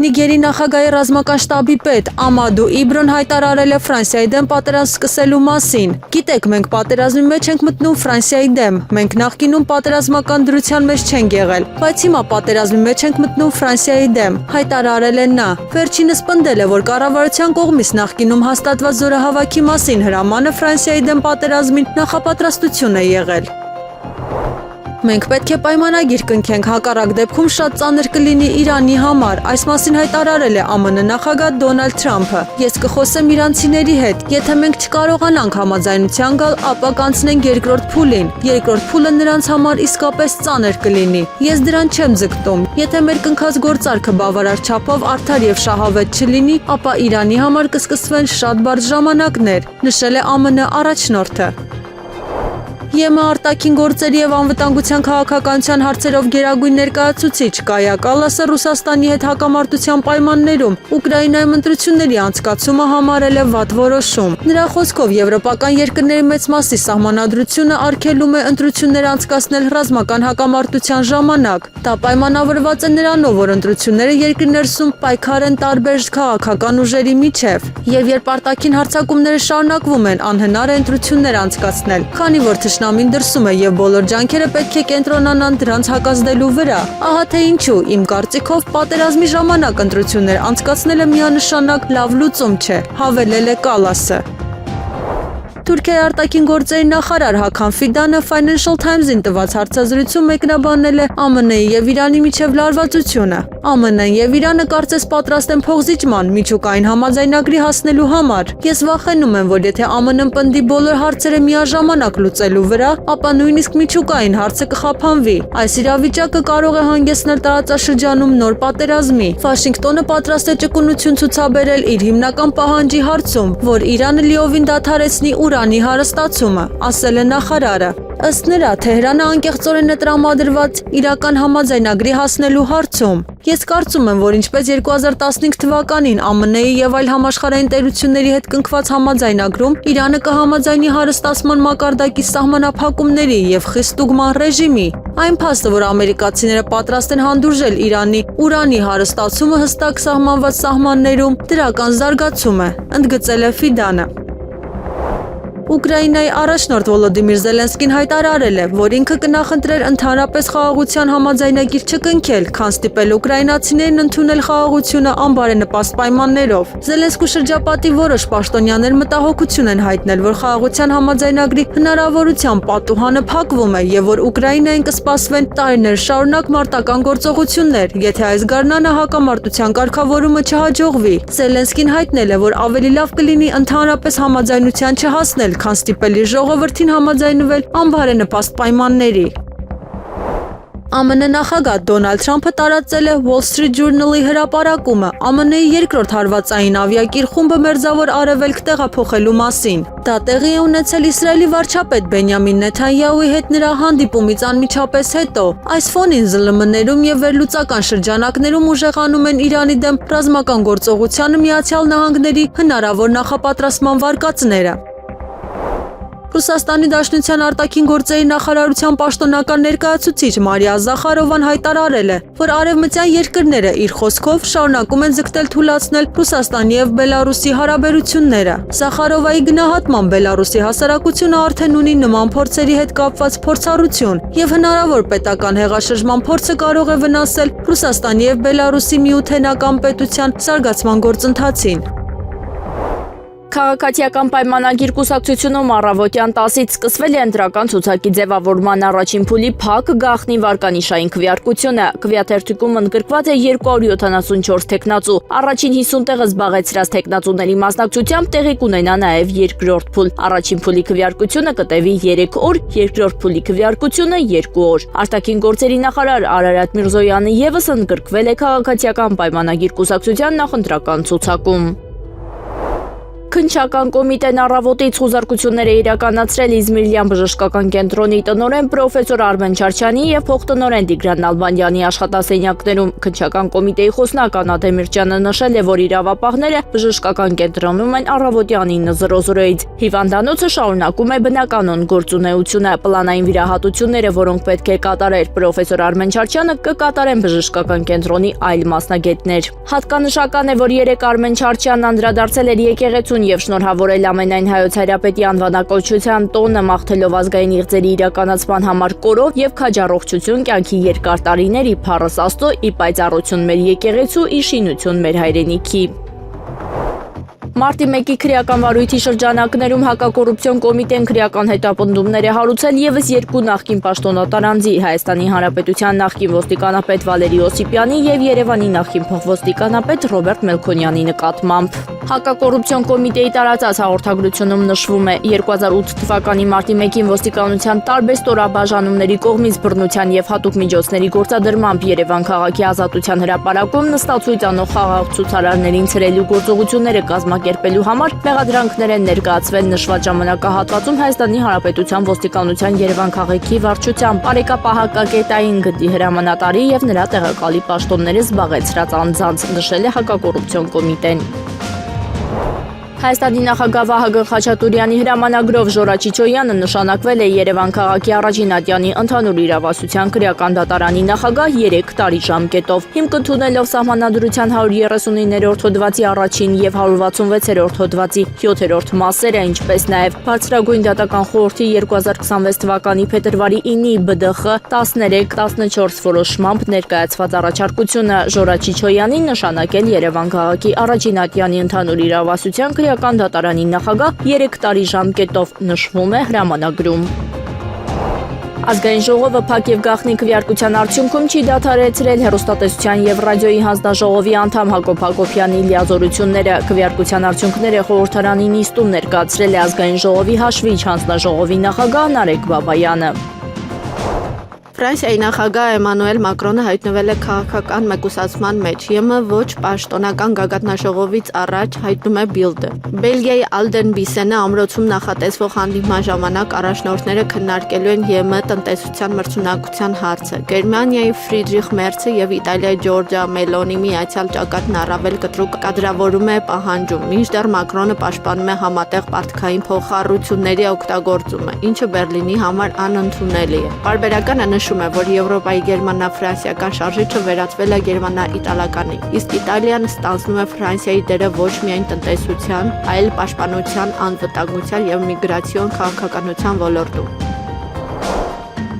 Նիգերի նախագահի ռազմական շտաբի պետ Ամադու Իբրոն հայտարարել է Ֆրանսիայի դեմ պատերազմ սկսելու մասին։ Գիտեք, մենք պատերազմի մեջ ենք մտնում Ֆրանսիայի դեմ։ Մենք նախկինում պատերազմական դրության մեջ չենք եղել, բայց հիմա պատերազմի մեջ ենք մտնում Ֆրանսիայի դեմ, հայտարարել է նա։ Վերջինս պնդել է, որ կառավարության կողմից նախկինում հաստատված զորահավաքի մասին հրամանը Ֆրանսիայի դեմ պատերազմին նախապատրաստություն է եղել։ Մենք պետք է պայմանագիր կնքենք, հակառակ դեպքում շատ ծանր կլինի Իրանի համար, այս մասին հայտարարել է ԱՄՆ նախագահ Դոնալդ Թրամփը։ Ես կխոսեմ իրանցիների հետ, եթե մենք չկարողանանք համաձայնության գալ, ապա կանցնենք երկրորդ փուլին։ Երկրորդ փուլը նրանց համար իսկապես ծանր կլինի։ Ես դրան չեմ ձգտում։ Եթե մեր կնքած գործարքը բավարար չափով արդար եւ շահավետ չլինի, ապա Իրանի համար կսկսվեն շատ բարդ ժամանակներ, նշել է ԱՄՆ առաջնորդը։ ԵՄ արտաքին գործերի եւ անվտանգության քաղաքականության հարցերով գերագույն ներկայացուցիչ Կայա Կալասը Ռուսաստանի հետ հակամարտության պայմաններում Ուկրաինայում ընտրությունների անցկացումը համարել է վատ որոշում։ Նրա խոսքով եվրոպական երկրների մեծ մասի սահմանադրությունը արգելում է ընտրություններ անցկացնել ռազմական հակամարտության ժամանակ։ Դա պայմանավորված է նրանով, որ ընտրությունները երկրի ներսում պայքար են տարբեր քաղաքական ուժերի միջև, եւ երբ արտաքին հարձակումները շարունակվում են, անհնար է ընտրություններ անցկացնել, քանի որ Նամին դրսում է եւ բոլոր ջանքերը պետք է կենտրոնանան դրանց հակազդելու վրա։ Ահա թե ինչու, իմ կարծիքով, պատերազմի ժամանակ ընտրություններ անցկացնելը միանշանակ լավ լուծում չէ, հավելել է Կալասը։ Թուրքիայի արտաքին գործերի նախարար Հական Ֆիդանը Financial Times-ին տված հարցազրույցում մեկնաբանել է ԱՄՆ-ի եւ Իրանի միջև լարվածությունը։ ԱՄՆ-ն եւ Իրանը կարծես պատրաստ են փոխզիջման միջուկային համաձայնագրի հասնելու համար։ Ես վախենում եմ, որ եթե ԱՄՆ-ն պնդի բոլոր հարցերը միաժամանակ լուծելու վրա, ապա նույնիսկ միջուկային հարցը կխափանվի։ Այս իրավիճակը կարող է հանգեցնել տարածաշրջանում նոր պատերազմի։ Վաշինգտոնը պատրաստ է ճկունություն ցուցաբերել իր հիմնական պահանջի հարցում, որ Իրանը լիովին դադարեցնի Ուրանի հարստացումը, ասել է նախարարը։ Ըստ նրա, Թեհրանը անկեղծորեն է տրամադրված իրական համաձայնագրի հասնելու հարցում։ Ես կարծում եմ, որ ինչպես 2015 թվականին ԱՄՆ-ի եւ այլ համաշխարհային տերությունների հետ կնքված համաձայնագրում Իրանը կհամաձայնի հարստացման մակարդակի սահմանափակումների եւ խիստ ստուգման ռեժիմի, այն փաստը, որ ամերիկացիները պատրաստ են հանդուրժել Իրանի ուրանի հարստացումը հստակ սահմանված սահմաններում, դրական զարգացում է, ընդգծել է Ֆիդանը։ Ուկրաինայի առաջնորդ Վոլոդիմիր Զելենսկին հայտարարել է, որ ինքը կնախընտրեր ընդհանրապես խաղաղության համաձայնագիր չկնքել, քան ստիպել ուկրաինացիներին ընդունել խաղաղությունը անբարենպաստ պայմաններով։ Զելենսկու շրջապատի որոշ պաշտոնյաներ մտահոգություն են հայտնել, որ խաղաղության համաձայնագրի հնարավորության պատուհանը փակվում է եւ որ Ուկրաինային կսպասվեն տարիներ շարունակ մարտական գործողություններ, եթե այս գարնանը հակամարտության կարգավորումը չհաջողվի։ Զելենսկին հայտնել է, որ ավելի լավ կլինի ընդհանրապես համաձայնության չհասնել, քան ստիպել իր ժողովրդին համաձայնվել անբարենպաստ պայմանների։ ԱՄՆ նախագահ Դոնալդ Թրամփը տարածել է Wall Street Journal-ի հրապարակումը ԱՄՆ-ի երկրորդ հարվածային ավիակիր խումբը Մերձավոր Արևելք տեղափոխելու մասին։ Դա տեղի է ունեցել Իսրայելի վարչապետ Բենյամին Նեթանյահուի հետ նրա հանդիպումից անմիջապես հետո։ Այս ֆոնին ԶԼՄ-ներում եւ վերլուծական շրջանակներում ուժեղանում են Իրանի դեմ ռազմական գործողությանը Միացյալ Նահանգների հնարավոր նախապատրաստման վարկածները։ Ռուսաստանի Դաշնության արտաքին գործերի նախարարության պաշտոնական ներկայացուցիչ Մարիա Զախարովան հայտարարել է, որ արևմտյան երկրները իր խոսքով շարունակում են ձգտել թուլացնել Ռուսաստանի եւ Բելարուսի հարաբերությունները։ Զախարովայի գնահատմամբ Բելարուսի հասարակությունը արդեն ունի նման փորձերի հետ կապված փորձառություն եւ հնարավոր պետական հեղաշրջման փորձը կարող է վնասել Ռուսաստանի եւ Բելարուսի միութենական պետության զարգացման գործընթացին։ Քաղաքացիական պայմանագիր կուսակցությունում առավոտյան 10-ից սկսվել է ընտրական ցուցակի ձևավորման առաջին փուլի փակ գաղտնի վարկանիշային քվեարկությունը։ Քվեաթերթիկում ընդգրկված է 274 թեկնածու։ Առաջին 50 տեղը զբաղեցրած թեկնածուների մասնակցությամբ տեղի կունենա նաև երկրորդ փուլ։ Առաջին փուլի քվեարկությունը կտևի 3 օր, երկրորդ փուլի քվեարկությունը 2 օր։ Արտաքին գործերի նախարար Արարատ Միրզոյանը եւս ընդգրկվել է քաղաքացիական պայմանագիր կուսակցության նախընտրական ցուցակում։ Քննչական կոմիտեն առավոտից խուզարկություններ է իրականացրել Իզմիրյան բժշկական կենտրոնի տնօրեն պրոֆեսոր Արմեն Չարչյանի եւ փոխտնօրեն Տիգրան Նալբանդյանի աշխատասենյակներում։ Քննչական կոմիտեի խոսնակ Աննա Դեմիրճյանը նշել է, որ իրավապահները բժշկական կենտրոնում են առավոտյան 9:00-ից։ Հիվանդանոցը շարունակում է բնականոն գործունեությունը։ Պլանային վիրահատությունները, որոնք պետք է կատարեր պրոֆեսոր Արմեն Չարչյանը, կկատարեն բժշկական կենտրոնի այլ մասնագետներ։ Հատկանշական է, որ երեկ Արմեն Չարչյանն անդրադարձել էր եկեղեցուն եւ շնորհավորել ամենայն հայոց հայրապետի անվանակոչության տոնը, մաղթելով ազգային իղձերի իրականացման համար կորով եւ քաջառողջություն կյանքի երկար տարիների փառս Աստծո, ի պայծառություն մեր եկեղեցու, ի շինություն մեր հայրենիքի։ Մարտի 1-ի քրեական վարույթի շրջանակներում հակակոռուպցիոն կոմիտեն քրեական հետապնդումներ է հարուցել եւս երկու նախկին պաշտոնատար անձի՝ Հայաստանի Հանրապետության նախկին ոստիկանապետ Վալերի Օսիպյանի եւ Երևանի նախկին փոխոստիկանապետ Ռոբերտ Մելքոնյանի նկատմամբ։ Հակակոռուպցիոն կոմիտեի տարածած հաղորդագրությունում նշվում է 2008 թվականի մարտի 1-ին ոստիկանության տարբեր ստորաբաժանումների կողմից բռնության եւ հատուկ միջոցների գործադրմամբ Երևան քաղաքի Ազատության հրապարակում նստացույց անող խաղաղ ցուցարարներին ցրելու գործողությունները կազմակերպելու համար մեղադրանքներ են ներկայացվել նշված ժամանակահատվածում Հայաստանի Հանրապետության ոստիկանության Երևան քաղաքի վարչությամբ արեկապահակակետային գծի հրամանատարի եւ նրա տեղակալի պաշտոնները զբաղեցրած անձանց, նշել է հակակոռուպցիոն կոմիտեն։ Հայաստանի նախագահ Վահագն Խաչատուրյանի հրամանագրով Ժորա Չիչոյանը նշանակվել է Երևան քաղաքի առաջին ատյանի ընդհանուր իրավասության քրեական դատարանի նախագահ 3 տարի ժամկետով։ Հիմք ընդունելով Սահմանադրության 139-րդ հոդվածի առաջին եւ 166-րդ հոդվածի 7-րդ մասերը, ինչպես նաեւ Բարձրագույն դատական խորհրդի 2026 թվականի փետրվարի 9-ի ԲԴԽ 13-14 որոշմամբ ներկայացված առաջարկությունը Ժորա Չիչոյանին նշանակել Երևան քաղաքի առաջին ատյանի ընդհանուր իրավասության քրեական դատարանի նախագահ 3 տարի ժամկետով, նշվում է հրամանագրում։ Ազգային ժողովը փակ եւ գաղտնի քվեարկության արդյունքում չի դադարեցրել հեռուստատեսության եւ ռադիոյի հանձնաժողովի անդամ Հակոբ Հակոբյանի լիազորությունները։ Քվեարկության արդյունքները խորհրդարանի նիստում ներկայացրել է ազգային ժողովի հաշվիչ հանձնաժողովի նախագահ Նարեկ Բաբայանը։ Ֆրանսիայի նախագահ Էմանուել Մակրոնը հայտնվել է քաղաքական մեկուսացման մեջ։ ԵՄ ոչ պաշտոնական գագաթնաժողովից առաջ, հայտնում է Բիլդը։ Բելգիայի Ալդեն Բիսենը ամրոցում նախատեսվող հանդիպման ժամանակ առաջնորդները քննարկելու են ԵՄ տնտեսության մրցունակության հարցը։ Գերմանիայի Ֆրիդրիխ Մերցը եւ Իտալիայի Ջորջա Մելոնի միացյալ ճակատն առավել կտրուկ կադրավորում է պահանջում, մինչդեռ Մակրոնը պաշտպանում է համատեղ պարտքային փոխառությունների օգտագործումը, ինչը Բերլինի համար անընդունելի է։ Պարբերականը նշում է, որ Եվրոպայի գերմանա-ֆրանսիական շարժիչը վերածվել է գերմանա-իտալականի, իսկ Իտալիան ստանձնում է Ֆրանսիայի դերը ոչ միայն տնտեսության, այլ պաշտպանության, անվտանգության եւ միգրացիոն քաղաքականության ոլորտում։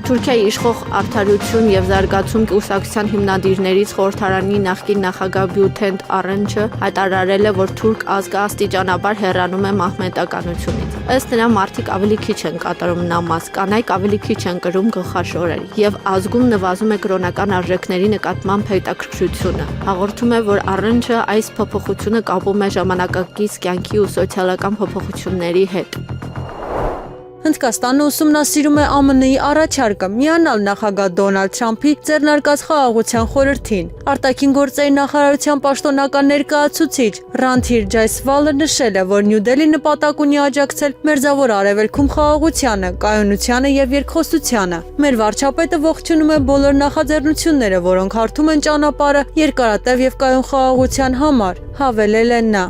Թուրքիայի իշխող Արդարություն եւ զարգացում կուսակցության հիմնադիրներից խորհրդարանի նախկին նախագահ Բյուլենտ Արենչը հայտարարել է, որ թուրք ազգը աստիճանաբար հեռանում է մահմեդականությունից։ Ըստ նրա մարդիկ ավելի քիչ են կատարում նամազ, կանայք ավելի քիչ են կրում գլխաշորեր եւ ազգում նվազում է կրոնական արժեքների նկատմամբ հետաքրքրությունը։ Հաղորդում է, որ Արենչը այս փոփոխությունը կապում է ժամանակակից կյանքի ու սոցիալական փոփոխությունների հետ։ Հնդկաստանը ուսումնասիրում է ԱՄՆ-ի առաջարկը միանալ նախագահ Դոնալդ Թրամփի ձեռնարկած խաղաղության խորհրդին։ Արտաքին գործերի նախարարության պաշտոնական ներկայացուցիչ Ռանթիր Ջայսվալը նշել է, որ Նյու Դելհին նպատակ ունի աջակցել Մերձավոր Արևելքում խաղաղությանը, կայունությանը եւ երկխոսությանը։ Մեր վարչապետը ողջունում է բոլոր նախաձեռնությունները, որոնք հարթում են ճանապարհը երկարատև եւ կայուն խաղաղության համար, հավելել է նա։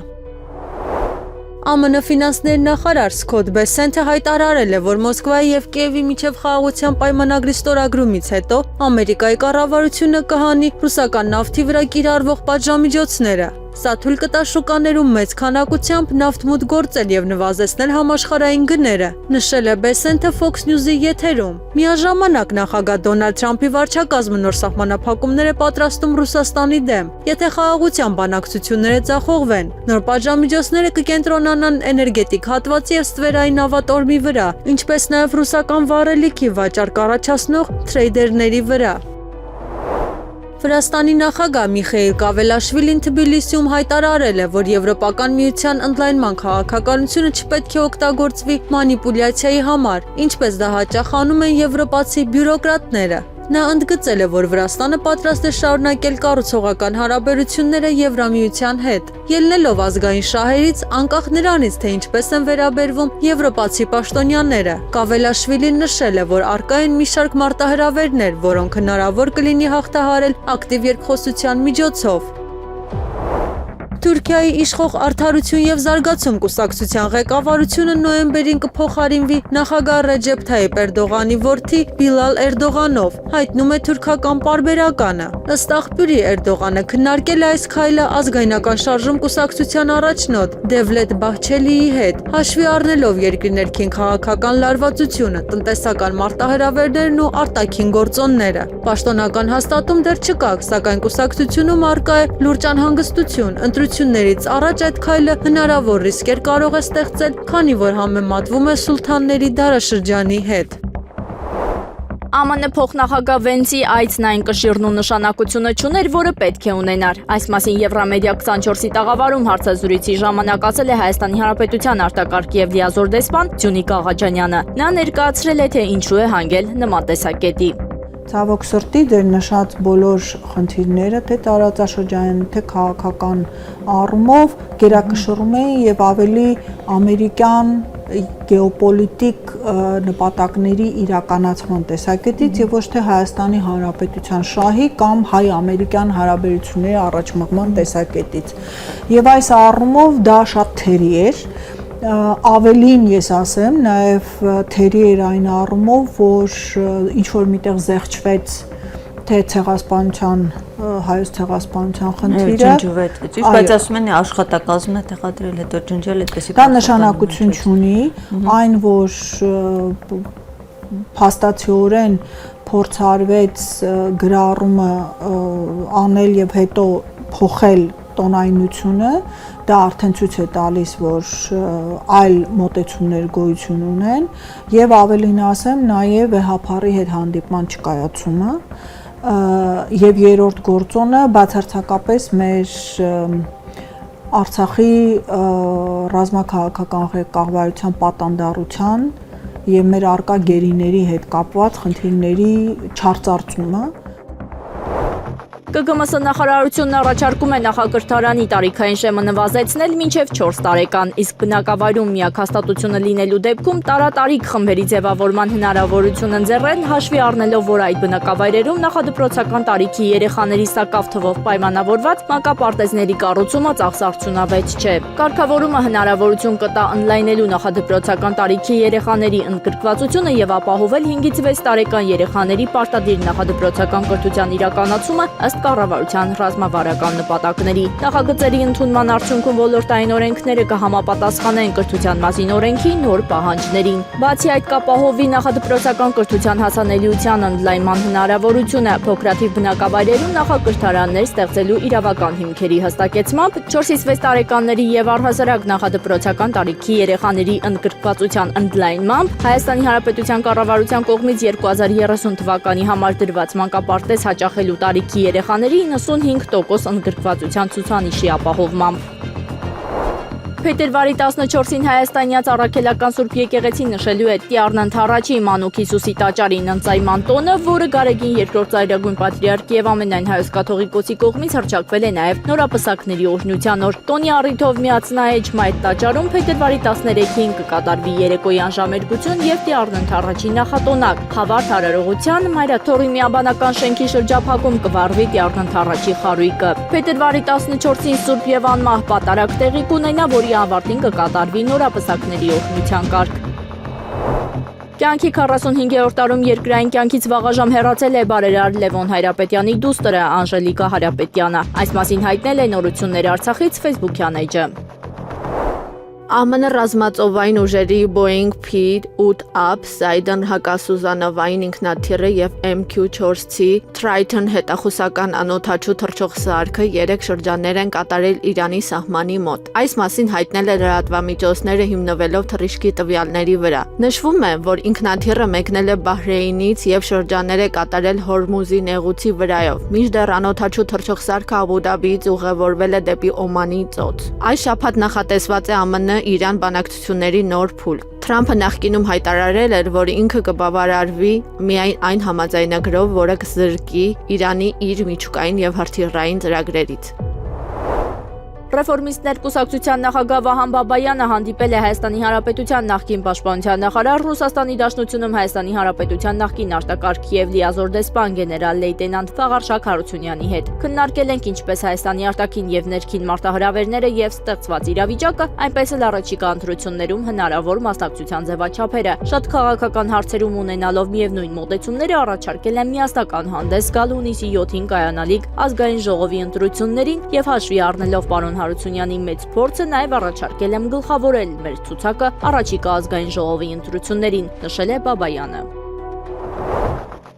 ԱՄՆ ֆինանսների նախարար Սքոթ Բեսենթը հայտարարել է, որ Մոսկվայի եւ Կիևի միջև խաղաղության պայմանագրի ստորագրումից հետո Ամերիկայի կառավարությունը կհանի ռուսական նավթի վրա կիրառվող պատժամիջոցները։ Սա թույլ կտա շուկաներում մեծ քանակությամբ նավթ մուտք գործել եւ նվազեցնել համաշխարհային գները, նշել է Բեսենթը Fox News-ի եթերում։ Միաժամանակ նախագահ Դոնալդ Թրամփի վարչակազմը նոր սահմանափակումներ է պատրաստում Ռուսաստանի դեմ, եթե խաղաղության բանակցությունները ձախողվեն։ Նոր պատժամիջոցները կկենտրոնանան էներգետիկ հատվածի եւ ստվերային նավատորմի վրա, ինչպես նաեւ ռուսական վառելիքի վաճառք առաջացնող թրեյդերների վրա։ Վրաստանի նախագահ Միխեիլ Կավելաշվիլին Թբիլիսիում հայտարարել է, որ Եվրոպական միության ընդլայնման քաղաքականությունը չպետք է օգտագործվի մանիպուլյացիայի համար, ինչպես դա հաճախ անում են եվրոպացի բյուրոկրատները։ Նա ընդգծել է, որ Վրաստանը պատրաստ է շարունակել կառուցողական հարաբերությունները Եվրամիության հետ, ելնելով ազգային շահերից, անկախ նրանից, թե ինչպես են վերաբերվում եվրոպացի պաշտոնյաները։ Կավելաշվիլին նշել է, որ առկա են մի շարք մարտահրավերներ, որոնք հնարավոր կլինի հաղթահարել ակտիվ երկխոսության միջոցով։ Թուրքիայի իշխող Արդարություն եւ զարգացում կուսակցության ղեկավարությունը նոյեմբերին կփոխարինվի նախագահ Ռեջեփ Թայիփ Էրդողանի որդի Բիլալ Էրդողանով, հայտնում է թուրքական պարբերականը։ Ըստ աղբյուրի Էրդողանը քննարկել է այս քայլը ազգայնական շարժում կուսակցության առաջնորդ Դևլետ Բահչելիի հետ, հաշվի առնելով երկրի ներքին քաղաքական լարվածությունը, տնտեսական մարտահրավերներն ու արտաքին գործոնները։ Պաշտոնական հաստատում դեռ չկա, սակայն կուսակցությունում առկա է լուրջ անհանգստություն, ընտրություններից առաջ այդ քայլը հնարավոր ռիսկեր կարող է ստեղծել, քանի որ համեմատվում է սուլթանների դարաշրջանի հետ։ ԱՄՆ փոխնախագահ Վենցի այցն այն կշիռն ու նշանակությունը չուներ, որը պետք է ունենար։ Այս մասին Եվրամեդիա 24-ի տաղավարում հարցազրույցի ժամանակ ասել է Հայաստանի Հանրապետության արտակարգ եւ լիազոր դեսպան Ձյունիկ Աղաջանյանը։ Նա ներկայացրել է, թե ինչու է հանգել նման տեսակետի։ Ցավոք սրտի դեր նշած բոլոր խնդիրները թե տարածաշրջանային, թե քաղաքական առումով գերակշռում էին եւ ավելի ամերիկյան գեոպոլիտիկ նպատակների իրականացման տեսակետից եւ ոչ թե Հայաստանի Հանրապետության շահի կամ հայ-ամերիկյան հարաբերությունների առաջմղման տեսակետից։ Եվ այս առումով դա շատ թերի էր։ Ավելին ես ասեմ, նաև թերի էր այն առումով, որ ինչ-որ միտեղ զեղչվեց թե ցեղասպանության, հայոց ցեղասպանության խնդիրը, բայց ասում են աշխատակազմն է տեղադրել, հետո ջնջել այդպեսի։ Դա նշանակություն չունի, այն որ փաստացիորեն փորձարվեց գրառումը անել եւ հետո փոխել տոնայնությունը, դա արդեն ցույց է տալիս, որ այլ մոտեցումներ գոյություն ունեն եւ ավելին ասեմ, նաեւ վեհապարի հետ հանդիպման չկայացումը եւ երրորդ գործոնը բացարձակապես մեր Արցախի ռազմաքաղաքական ղեկավարության պատանդառության եւ մեր արկա գերիների հետ կապված խնդիրների չարծարծումը ԿԳՄՍ նախարարությունն առաջարկում է նախակրթարանի տարիքային շեմը նվազեցնել մինչև 4 տարեկան, իսկ բնակավայրում միակ հաստատությունը լինելու դեպքում տարատարիք խմբերի ձևավորման հնարավորություն ընձեռել, հաշվի առնելով, որ այդ բնակավայրերում նախադպրոցական տարիքի երեխաների սակավ թվով պայմանավորված մանկապարտեզների կառուցումը ծախսարդյունավետ չէ։ Կարգավորումը հնարավորություն կտա ընդլայնելու նախադպրոցական տարիքի երեխաների ընդգրկվածությունը եւ ապահովել 5-ից 6 տարեկան երեխաների պարտադիր նախադպրոցական կրթության իրականացումը ըստ կառավարության ռազմավարական նպատակների։ Նախագծերի ընդունման արդյունքում ոլորտային օրենքները կհամապատասխանեն կրթության մասին օրենքի նոր պահանջներին։ Բացի այդ կապահովի նախադպրոցական կրթության հասանելիության ընդլայնման հնարավորությունը, փոքրաթիվ բնակավայրերում նախակրթարաններ ստեղծելու իրավական հիմքերի հստակեցմամբ, 4-ից 6 տարեկանների եւ առհասարակ նախադպրոցական տարիքի երեխաների ընդգրկվածության ընդլայնմամբ, Հայաստանի Հանրապետության կառավարության կողմից 2030 թվականի համար դրված մանկապարտեզ հաճախելու տարիքի երեխաների 95% ընդգրկվածության ցուցանիշի ապահովմամբ։ Փետրվարի 14-ին հայաստանյաց առաքելական Սուրբ եկեղեցին նշելու է Տիառն Ընթառաջի Մանուկ Հիսուսի տաճարի ընծայման տոնը, որը Գարեգին II ծայրագույն պատրիարք եւ ամենայն հայոց կաթողիկոսի կողմից հռչակվել է նաեւ նորապսակների օրհնության օր։ Տոնի առիթով միացնահեջ Մայր տաճարում փետրվարի 13-ին կկատարվի երեկոյան ժամերգություն եւ Տիառն Ընթառաջի նախատոնակ։ Խավարդ հարարողության Մայրաթոռի միաբանական շենքի շրջափակում կվառվի Տիառն Ընթառաջի խարույկը։ Փետրվարի 14-ին Սուրբ եւ անմահ պատարագ տեղի կունենա, որի ավարտին կկատարվի նորապսակների օրհնության կարգ։ Կյանքի 45-րդ տարում երկրային կյանքից վաղաժամ հեռացել է բարերար Լևոն Հայրապետյանի դուստրը Անժելիկա Հայրապետյանը։ Այս մասին հայտնել է Նորություններ Արցախից Facebook-յան էջը։ ԱՄՆ ռազմածովային ուժերի Boeing P-8A Poseidon հակասուզանավային ինքնաթիռը եւ MQ-4C Triton հետախուզական անօդաչու թռչող սարքը 3 շրջաններ են կատարել Իրանի սահմանի մոտ։ Այս մասին հայտնել է լրատվամիջոցները հիմնվելով թռիչքի տվյալների վրա։ Նշվում է, որ ինքնաթիռը մեկնել է Բահրեյնից եւ շրջաններ է կատարել Հորմուզի նեղուցի վրայով։ Մինչդեռ անօդաչու թռչող սարքը Աբու Դաբիից ուղևորվել է դեպի Օմանի ծոց։ Այս շաբաթ նախատեսված է ԱՄՆ Իրան բանակցությունների նոր փուլ։ Թրամփը նախկինում հայտարարել էր, որ ինքը կբավարարվի միայն այն համաձայնագրով, որը կզրկի Իրանի իր միջուկային եւ հրթիռային ծրագրերից։ Ռեֆորմիստներ կուսակցության նախագահ Վահան Բաբայանը հանդիպել է Հայաստանի Հանրապետության նախկին պաշտպանության նախարար, Ռուսաստանի Դաշնությունում Հայաստանի Հանրապետության նախկին արտակարգ եւ լիազոր դեսպան գեներալ լեյտենանտ Ֆաղարշակ Հարությունյանի հետ։ Քննարկել ենք ինչպես Հայաստանի արտաքին եւ ներքին մարտահրավերները եւ ստեղծված իրավիճակը, այնպես էլ առաջիկա ընտրություններում հնարավոր մասնակցության ձևաչափերը։ Շատ քաղաքական հարցերում ունենալով միևնույն մոտեցումները առաջարկել են միասնական հանդես գալ հունիսի 7-ին կայանալիք ազգային ժողովի ընտրություններին եւ հաշվի առնելով պարոն Հարությունյանի մեծ փորձը նաև առաջարկել եմ գլխավորել մեր ցուցակը առաջիկա ազգային ժողովի ընտրություններին, նշել է Բաբայանը։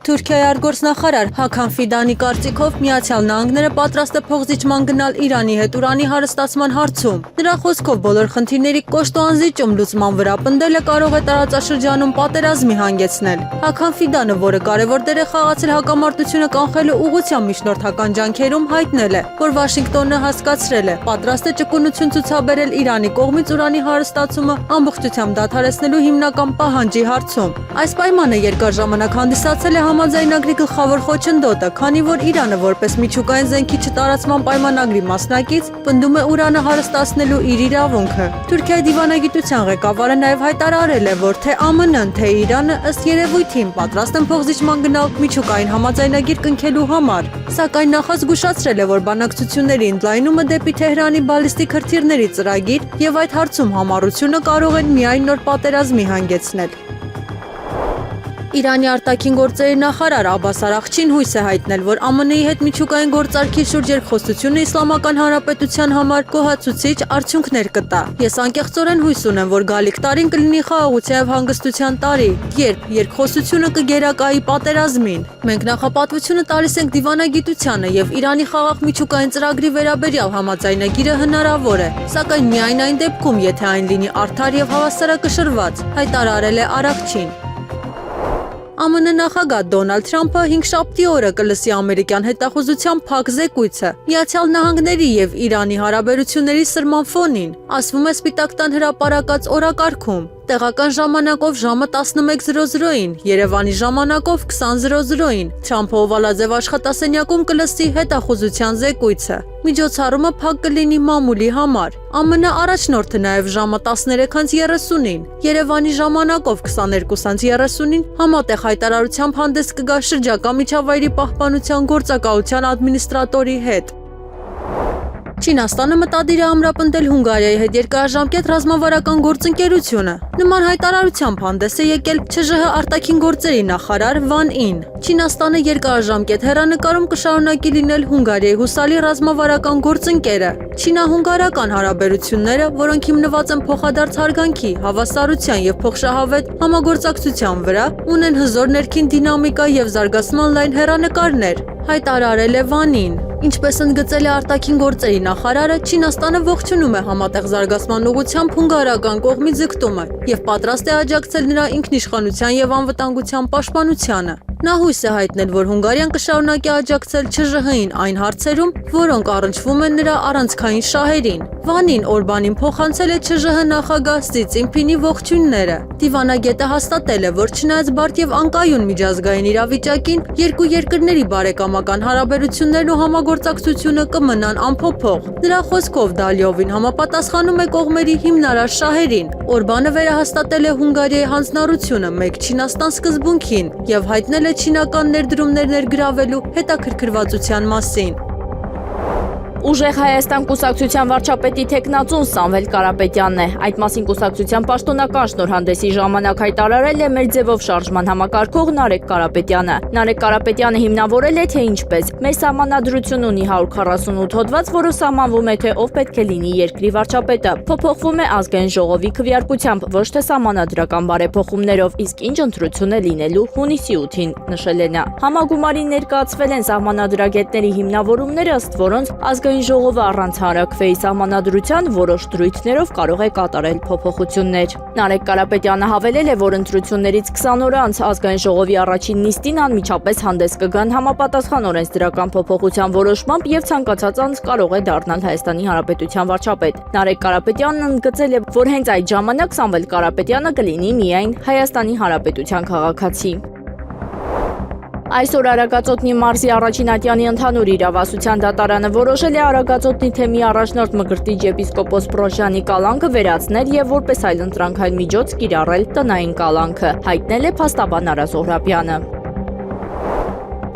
Թուրքիայի արտգործնախարար Հական Ֆիդանի կարծիքով Միացյալ Նահանգները պատրաստ է փոխզիջման գնալ Իրանի հետ ուրանի հարստացման հարցում։ Նրա խոսքով բոլոր խնդիրների կոշտ ու անզիջում լուծման վրա պնդելը կարող է տարածաշրջանում պատերազմի հանգեցնել։ Հական Ֆիդանը, որը կարևոր դեր է խաղացել հակամարտությունը կանխելու ուղղությամբ միջնորդական ջանքերում, հայտնել է, որ Վաշինգտոնը հասկացրել է, պատրաստ է ճկունություն ցուցաբերել Իրանի կողմից ուրանի հարստացումը ամբողջությամբ դադարեցնելու հիմնական պահանջի հարցում։ Այս պայմանը երկար ժամանակ հանդիսացել է համաձայնագրի գլխավոր խոչընդոտը, քանի որ Իրանը որպես միջուկային զենքի չտարածման պայմանագրի մասնակից պնդում է ուրանը հարստացնելու իր իրավունքը։ Թուրքիայի դիվանագիտության ղեկավարը նաև հայտարարել է, որ թե ԱՄՆ-ն, թե Իրանը ըստ երևույթին պատրաստ են փոխզիջման գնալ միջուկային համաձայնագիր կնքելու համար, սակայն նախազգուշացրել է, որ բանակցությունների ընդլայնումը դեպի Թեհրանի բալիստիկ հրթիռների ծրագիր եւ այդ հարցում համառությունը կարող են միայն նոր պատերազմի հանգեցնել։ Իրանի արտաքին գործերի նախարար Աբբաս Արաղչին հույս է հայտնել, որ ԱՄՆ-ի հետ միջուկային գործարքի շուրջ երկխոսությունը Իսլամական Հանրապետության համար գոհացուցիչ արդյունքներ կտա։ Ես անկեղծորեն հույս ունեմ, որ գալիք տարին կլինի խաղաղության եւ հանգստության տարի, երբ երկխոսությունը կգերակայի պատերազմին։ Մենք նախապատվությունը տալիս ենք դիվանագիտությանը եւ Իրանի խաղաղ միջուկային ծրագրի վերաբերյալ համաձայնագիրը հնարավոր է, սակայն միայն այն դեպքում, եթե այն լինի արդար եւ հավասարակշռված, հայտարարել է Արաղչին։ ԱՄՆ նախագահ Դոնալդ Թրամփը հինգշաբթի օրը կլսի ամերիկյան հետախուզության փակ զեկույցը Միացյալ Նահանգների եւ Իրանի հարաբերությունների սրման ֆոնին, ասվում է Սպիտակ տան հրապարակած օրակարգում։ Տեղական ժամանակով ժամը 11:00-ին, Երևանի ժամանակով 20:00-ին Թրամփը Օվալաձև աշխատասենյակում կլսի հետախուզության զեկույցը։ Միջոցառումը փակ կլինի մամուլի համար։ ԱՄՆ առաջնորդը նաև ժամը 13:30-ին, Երևանի ժամանակով 22:30-ին համատեղ հայտարարությամբ հանդես կգա շրջակա միջավայրի պահպանության գործակալության ադմինիստրատորի հետ։ Չինաստանը մտադիր է ամրապնդել Հունգարիայի հետ երկարաժամկետ ռազմավարական գործընկերությունը։ Նման հայտարարությամբ հանդես է եկել ՉԺՀ արտաքին գործերի նախարար Վան Ին։ Չինաստանը երկարաժամկետ հեռանկարում կշարունակի լինել Հունգարիայի հուսալի ռազմավարական գործընկերը։ Չինա-հունգարական հարաբերությունները, որոնք հիմնված են փոխադարձ հարգանքի, հավասարության եւ փոխշահավետ համագործակցության վրա, ունեն հզոր ներքին դինամիկա եւ զարգացման լայն հեռանկարներ, հայտարարել է Վանին։ Ինչպես ընդգծել է արտաքին գործերի նախարարը, Չինաստանը ողջունում է համատեղ զարգացման ուղղությամբ հունգարական կողմի ձգտումը եւ պատրաստ է աջակցել նրա ինքնիշխանության եւ անվտանգության պաշտպանությանը։ Նա հույս է հայտնել, որ Հունգարիան կշարունակի աջակցել ՉԺՀ-ին այն հարցերում, որոնք առնչվում են նրա առանցքային շահերին։ Վանին Օրբանին փոխանցել է ՉԺՀ նախագահ Սի Ցինփինի ողջույնները։ Դիվանագետը հաստատել է, որ չնայած բարդ եւ անկայուն միջազգային իրավիճակին, երկու երկրների բարեկամական հարաբերություններն ու համագործակցությունը կմնան անփոփոխ։ Նրա խոսքով դա լիովին համապատասխանում է կողմերի հիմնարար շահերին։ Օրբանը վերահաստատել է Հունգարիայի հանձնառությունը մեկ Չինաստան սկզբունքին եւ հայտնել է չինական ներդրումներ ներգրավելու հետաքրքրվածության մասին։ Ուժեղ Հայաստան կուսակցության վարչապետի թեկնածուն Սամվել Կարապետյանն է։ Այդ մասին կուսակցության պաշտոնական շնորհանդեսի ժամանակ հայտարարել է մեր ձևով շարժման համակարգող Նարեկ Կարապետյանը։ Նարեկ Կարապետյանը հիմնավորել է, թե ինչպես մեր սահմանադրություն ունի 148 հոդված, որը սահմանվում է, թե ով պետք է լինի երկրի վարչապետը։ Փոփոխվում է ազգային ժողովի քվեարկությամբ, ոչ թե սահմանադրական բարեփոխումներով, իսկ ինչ ընտրություն է լինելու հունիսի 8-ին, նշել է նա։ Համագումարին ներկայացվել են սահմանադրագետների հիմնավորումները, ըստ որոնց ազգային ազգային ժողովը առանց հանրաքվեի սահմանադրության որոշ դրույթներով կարող է կատարել փոփոխություններ։ Նարեկ Կարապետյանը հավելել է, որ ընտրություններից 20 օր անց ազգային ժողովի առաջին նիստին անմիջապես հանդես կգան համապատասխան օրենսդրական փոփոխության որոշմամբ եւ ցանկացած անձ կարող է դառնալ Հայաստանի Հանրապետության վարչապետ։ Նարեկ Կարապետյանն ընդգծել է, որ հենց այդ ժամանակ Սամվել Կարապետյանը կլինի միայն Հայաստանի Հանրապետության քաղաքացի։ Այսօր Արագածոտնի մարզի առաջին ատյանի ընդհանուր իրավասության դատարանը որոշել է Արագածոտնի թեմի առաջնորդ Մկրտիչ եպիսկոպոս Պրոշյանի կալանքը վերացնել եւ որպես այլընտրանքային միջոց կիրառել տնային կալանքը, հայտնել է փաստաբան Արա Զոհրաբյանը։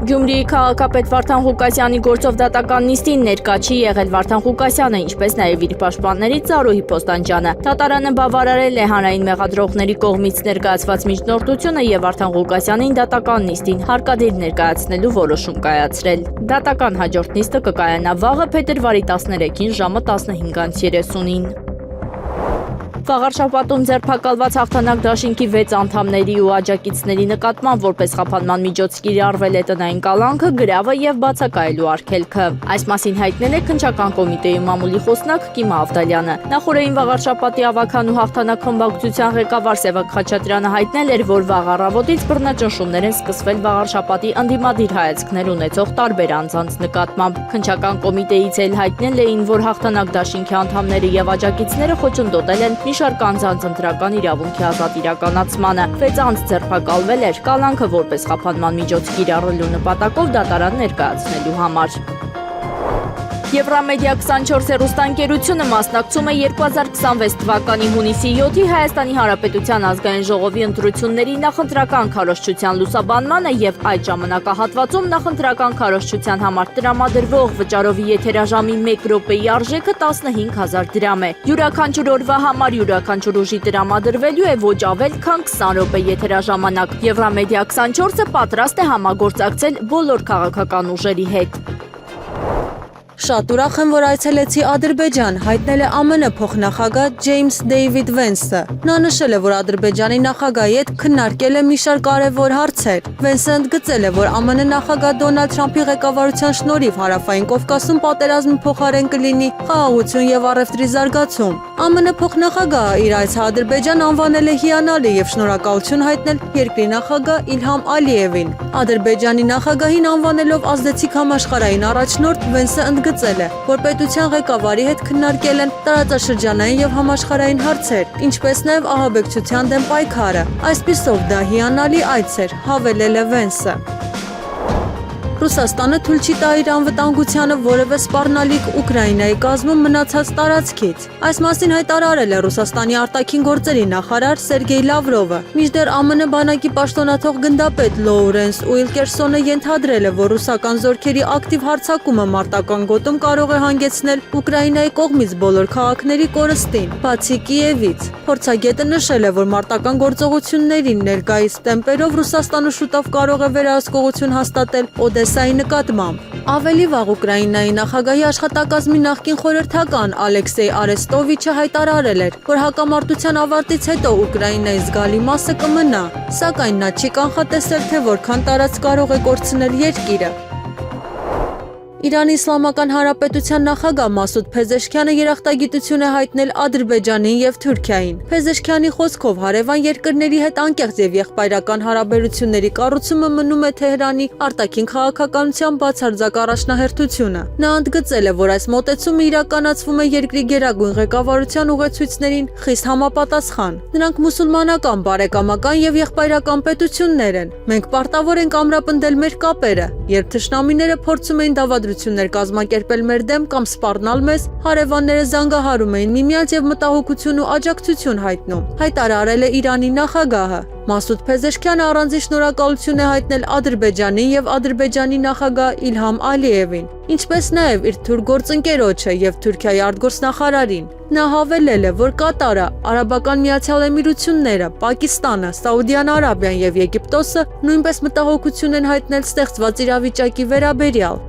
Գյումրիի քաղաքապետ Վարդան Ղուկասյանի գործով դատական նիստին ներկա չի եղել Վարդան Ղուկասյանը, ինչպես նաև իր պաշտպաններից Զարուհի Պոստանջյանը։ Դատարանը բավարարել է հանրային մեղադրողների կողմից ներկայացված միջնորդությունը եւ Վարդան Ղուկասյանին դատական նիստին հարկադիր ներկայացնելու որոշում կայացրել։ Դատական հաջորդ նիստը կկայանա վաղը փետրվարի 13-ին ժամը 15:30-ին։ Վաղարշաբաթում ձերբակալված հաղթանակ դաշինքի 6 անդամների ու աջակիցների նկատմամբ որպես խափանման միջոց կիրառվել է տնային կալանքը, գրավը եւ բացակայելու արգելքը։ Այս մասին հայտնել է քննչական կոմիտեի մամուլի խոսնակ Կիմա Ավդալյանը։ Նախորդին Վաղարշաբաթի ավագան ու հաղթանակ խմբակցության ղեկավար Սևակ Խաչատրյանը հայտնել էր, որ վաղ առավոտից բռնաճնշումներ են սկսվել Վաղարշաբաթի ընդդիմադիր հայացքներ ունեցող տարբեր անձանց նկատմամբ։ Քննչական կոմիտեից էլ հայտնել էին, որ հաղթանակ դաշինքի անդամները եւ աջակիցները խոչընդոտել են շարք անձանց ընտրական իրավունքի ազատ իրականացմանը։ 6 անձ ձերբակալվել էր կալանքը որպես խափանման միջոց կիրառելու նպատակով դատարան ներկայացնելու համար։ Եվրամեդիա 24 հեռուստաընկերությունը մասնակցում է 2026 թվականի հունիսի 7-ի Հայաստանի Հանրապետության ազգային ժողովի ընտրությունների նախընտրական քարոզչության լուսաբանմանը եւ այդ ժամանակահատվածում նախընտրական քարոզչության համար տրամադրվող վճարովի եթերաժամի 1 րոպեի արժեքը 15000 դրամ է։ Յուրաքանչյուր օրվա համար յուրաքանչյուր ուժի տրամադրվելու է ոչ ավել քան 20 րոպե եթերաժամանակ։ Եվրամեդիա 24-ը պատրաստ է համագործակցել բոլոր քաղաքական ուժերի հետ։ Շատ ուրախ եմ, որ այցելեցի Ադրբեջան, հայտնել է ԱՄՆ փոխնախագահ Ջեյմս Դեյվիդ Վենսը։ Նա նշել է, որ Ադրբեջանի նախագահի հետ քննարկել է մի շարք կարևոր հարցեր։ Վենսը ընդգծել է, որ ԱՄՆ նախագահ Դոնալդ Թրամփի ղեկավարության շնորհիվ Հարավային Կովկասում պատերազմի փոխարեն կլինի խաղաղություն եւ առևտրի զարգացում։ ԱՄՆ փոխնախագահը իր այցը Ադրբեջան անվանել է հիանալի եւ շնորհակալություն հայտնել երկրի նախագահ Իլհամ Ալիևին։ Ադրբեջանի նախագահին անվանելով ազդեցիկ համաշխարհային առաջնորդ Վենսը ընդգծել է, որ պետության ղեկավարի հետ քննարկել են տարածաշրջանային եւ համաշխարհային հարցեր, ինչպես նաեւ ահաբեկչության դեմ պայքարը։ Այսպիսով դա հիանալի այց էր, հավելել է Վենսը։ Ռուսաստանը թույլ չի տա իր անվտանգությանը որևէ սպառնալիք Ուկրաինայի կազմում մնացած տարածքից։ Այս մասին հայտարարել է Ռուսաստանի արտաքին գործերի նախարար Սերգեյ Լավրովը։ Մինչդեռ ԱՄՆ բանակի պաշտոնաթող գնդապետ Լոուրենս Ուիլկերսոնը ենթադրել է, որ ռուսական զորքերի ակտիվ հարձակումը մարտական գոտում կարող է հանգեցնել Ուկրաինայի կողմից բոլոր քաղաքների կորստին, բացի Կիևից։ Փորձագետը նշել է, որ մարտական գործողություններին ներկայիս տեմպերով Ռուսաստանը շուտով կարող է վերահսկողություն հաստատել Օդեսայի նկատմամբ։ Ավելի վաղ Ուկրաինայի նախագահի աշխատակազմի նախկին խորհրդական Ալեքսեյ Արեստովիչը հայտարարել էր, որ հակամարտության ավարտից հետո Ուկրաինայի զգալի մասը կմնա, սակայն նա չի կանխատեսել, թե որքան տարածք կարող է կորցնել երկիրը։ Իրանի Իսլամական Հանրապետության նախագահ Մասուդ Փեզեշքյանը երախտագիտություն է հայտնել Ադրբեջանին եւ Թուրքիային։ Փեզեշքյանի խոսքով հարևան երկրների հետ անկեղծ եւ եղբայրական հարաբերությունների կառուցումը մնում է Թեհրանի արտաքին քաղաքականության բացարձակ առաջնահերթությունը։ Նա ընդգծել է, որ այս մոտեցումը իրականացվում է երկրի գերագույն ղեկավարության ուղեցույցներին խիստ համապատասխան։ Նրանք մուսուլմանական, բարեկամական եւ եղբայրական պետություններ են։ Մենք պարտավոր ենք ամրապնդել մեր կապերը, երբ թշնամիները փորձում էին դավադրություններ կազմակերպել մեր դեմ կամ սպառնալ մեզ, հարևանները զանգահարում էին միմյանց եւ մտահոգություն ու աջակցություն հայտնում, հայտարարել է Իրանի նախագահը։ Մասուդ Փեզեշքյանը առանձին շնորհակալություն է հայտնել Ադրբեջանին եւ Ադրբեջանի նախագահ Իլհամ Ալիևին, ինչպես նաեւ իր թուրք գործընկերոջը եւ Թուրքիայի արտգործնախարարին։ Նա հավելել է, որ Կատարը, Արաբական Միացյալ Էմիրությունները, Պակիստանը, Սաուդյան Արաբիան եւ Եգիպտոսը նույնպես մտահոգություն են հայտնել ստեղծված իրավիճակի վերաբերյալ։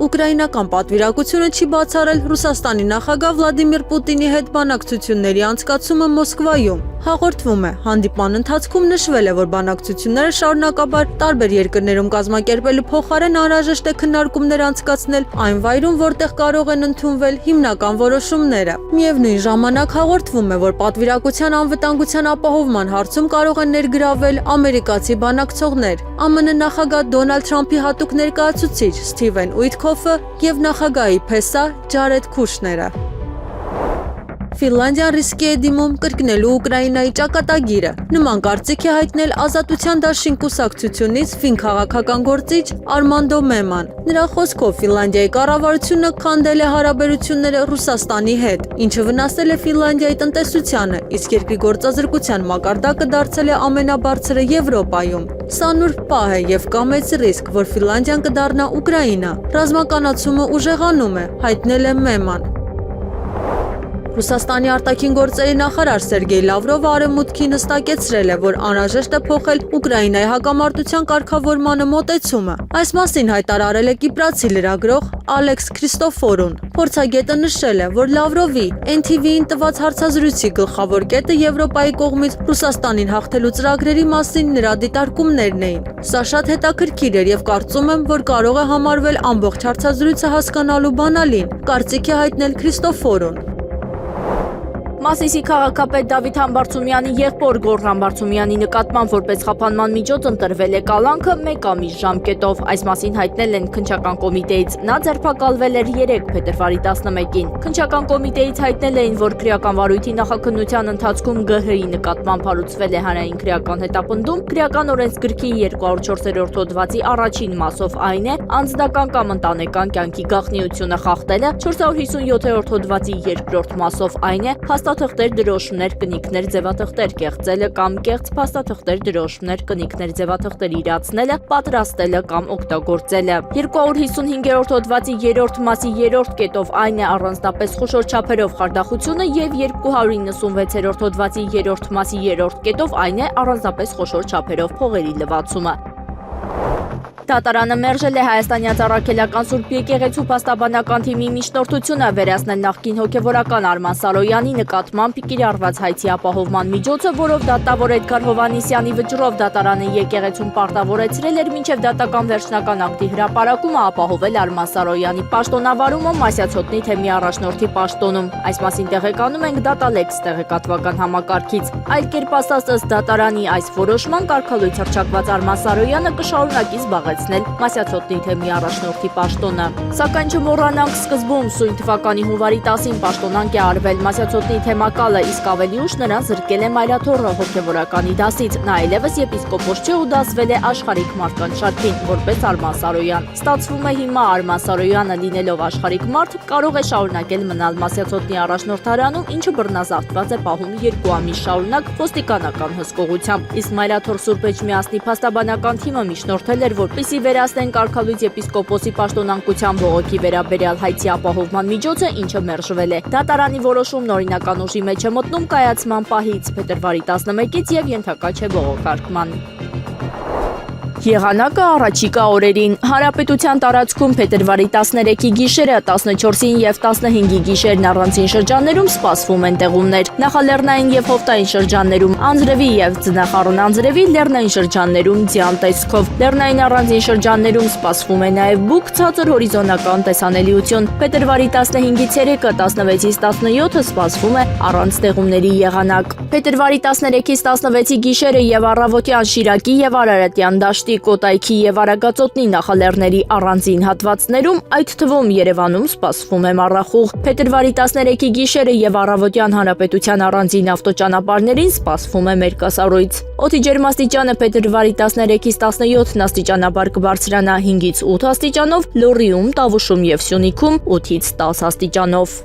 Ուկրաինական պատվիրակությունը չի բացառել Ռուսաստանի նախագահ Վլադիմիր Պուտինի հետ բանակցությունների անցկացումը Մոսկվայում։ Հաղորդվում է, հանդիպման ընթացքում նշվել է, որ բանակցությունները շարունակաբար տարբեր երկրներում կազմակերպելու փոխարեն անհրաժեշտ է քննարկումներ անցկացնել այն վայրում, որտեղ կարող են ընդունվել հիմնական որոշումները։ Միևնույն ժամանակ հաղորդվում է, որ պատվիրակության անվտանգության ապահովման հարցում կարող են ներգրավել ամերիկացի բանակցողներ, ԱՄՆ նախագահ Դոնալդ Թրամփի հատուկ ներկայացուցիչ Սթիվեն Ուիթքոֆը եւ նախագահի փեսա Ջարեդ Քուշները։ Ֆինլանդիան ռիսկի է դիմում կրկնելու Ուկրաինայի ճակատագիրը։ Նման կարծիք է հայտնել Ազատության դաշին կուսակցությունից ֆին քաղաքական գործիչ Արմանդո Մեման։ Նրա խոսքով Ֆինլանդիայի կառավարությունը քանդել է հարաբերությունները Ռուսաստանի հետ, ինչը վնասել է Ֆինլանդիայի տնտեսությանը, իսկ երկրի գործազրկության մակարդակը դարձել է ամենաբարձրը Եվրոպայում։ Սա նուրբ պահ է եւ կա մեծ ռիսկ, որ Ֆինլանդիան կդառնա Ուկրաինա։ Ռազմականացումը ուժեղանում է, հայտնել է Մեման։ Ռուսաստանի արտաքին գործերի նախարար Սերգեյ Լավրովը արևմուտքին հստակեցրել է, որ անհրաժեշտ է փոխել Ուկրաինայի հակամարտության կարգավորմանը մոտեցումը։ Այս մասին հայտարարել է կիպրացի լրագրող Ալեքս Քրիստոֆորուն։ Փորձագետը նշել է, որ Լավրովի NTV-ին տված հարցազրույցի գլխավոր կետը Եվրոպայի կողմից Ռուսաստանին հաղթելու ծրագրերի մասին նրա դիտարկումներն էին։ Սա շատ հետաքրքիր էր եւ կարծում եմ, որ կարող է համարվել ամբողջ հարցազրույցը հասկանալու բանալին, կարծիք է հայտնել Քրիստոֆորուն։ Մասիսի քաղաքապետ Դավիթ Համբարձումյանի եղբոր Գոռ Համբարձումյանի նկատմամբ որպես խափանման միջոց ընտրվել է կալանքը 1 ամիս ժամկետով։ Այս մասին հայտնել են քննչական կոմիտեից։ Նա ձերբակալվել էր 3 փետրվարի 11-ին։ Քննչական կոմիտեից հայտնել էին, որ քրեական վարույթի նախաքննության ընթացքում ԳՀ-ի նկատմամբ հարուցվել է հանրային քրեական հետապնդում, քրեական օրենսգրքի 204-րդ հոդվածի առաջին մասով այն է, անձնական կամ ընտանեկան կյանքի գաղտնիությունը խախտելը, 457-րդ հոդվածի 2-րդ մասով այն է, փաստաթղթեր, դրոշմներ, կնիքներ, ձևաթղթեր կեղծելը կամ կեղծ փաստաթղթեր, դրոշմներ, կնիքներ, ձևաթղթեր իրացնելը, պատրաստելը կամ օգտագործելը։ 255-րդ հոդվածի 3-րդ մասի 3-րդ կետով այն է առանձնապես խոշոր չափերով խարդախությունը եւ 296-րդ հոդվածի 3-րդ մասի 3-րդ կետով այն է առանձնապես խոշոր չափերով փողերի լվացումը։ Դատարանը մերժել է Հայաստանյան Առաքելական Սուրբ Եկեղեցու փաստաբանական թիմի միջնորդությունը վերացնել նախկին հոգևորական Արման Սարոյանի նկատմամբ կիրառված հայցի ապահովման միջոցը, որով դատավոր Էդգար Հովհաննիսյանի վճռով դատարանը եկեղեցուն պարտավորեցրել էր մինչև դատական վերջնական ակտի հրապարակումը ապահովել Արման Սարոյանի պաշտոնավարումը Մասյացոտնի թեմի առաջնորդի պաշտոնում։ Այս մասին տեղեկանում ենք Դատալեքս տեղեկատվական համակարգից։ Այլ կերպ ասած, ըստ դատարանի այս որոշման կարգալույց հռչակված Արման Սարոյանը կշարունակի զբաղել Մասյացոտնի թեմի առաջնորդի պաշտոնը։ Սակայն չմոռանանք, սկզբում սույն թվականի հունվարի 10-ին պաշտոնանկ է արվել Մասյացոտնի թեմակալը, իսկ ավելի ուշ նրան զրկել է Մայրաթոռը հոգևորականի դասից։ Նա այլևս եպիսկոպոս չէ ու դասվել է աշխարհիկ մարկանց շարքին, որպես Արման Սարոյան։ Ստացվում է հիմա Արման Սարոյանը լինելով աշխարհիկ մարդ կարող է շարունակել մնալ Մասյացոտնի առաջնորդարանում, ինչը բռնազավթված է պահում 2 ամիս շարունակ ոստիկանական հսկողությամբ։ Իսկ Մայրաթոռ Սուրբ Էջմիածնի փաստաբանական թիմը միջնորդել էր, որպեսզի վերացնեն կարգալույց եպիսկոպոսի պաշտոնանկության բողոքի վերաբերյալ հայցի ապահովման միջոցը, ինչը մերժվել է։ Դատարանի որոշումն օրինական ուժի մեջ է մտնում կայացման պահից փետրվարի 11-ից եւ ենթակա չէ բողոքարկման։ Եղանակը առաջիկա օրերին Հանրապետության տարածքում փետրվարի 13-ի գիշերը 14-ին եւ 15-ի գիշերն առանձին շրջաններում սպասվում են տեղումներ։ Նախալեռնային եւ հովտային շրջաններում անձրևի եւ ձնախառն անձրևի, լեռնային շրջաններում ձյան տեսքով։ Լեռնային առանձին շրջաններում սպասվում է նաեւ բուք, ցածր հորիզոնական տեսանելիություն։ Փետրվարի 15-ից 3-ը 16-ից 17-ը սպասվում է առանց տեղումների եղանակ։ Փետրվարի 13-ից 16-ի գիշերը եւ առավոտյան Շիրակի եւ Արարատյան դաշտի Կոտայքի եւ Արագածոտնի նախալեռների առանձին հատվածներում, այդ թվում Երևանում սպասվում է մառախուղ։ Փետրվարի 13-ի գիշերը եւ առավոտյան Հանրապետության առանձին ավտոճանապարհներին սպասվում է մերկասառույց։ Օդի ջերմաստիճանը փետրվարի 13-ից 17-ն աստիճանաբար կբարձրանա 5-ից 8 աստիճանով, Լոռիում, Տավուշում եւ Սյունիքում 8-ից 10 աստիճանով։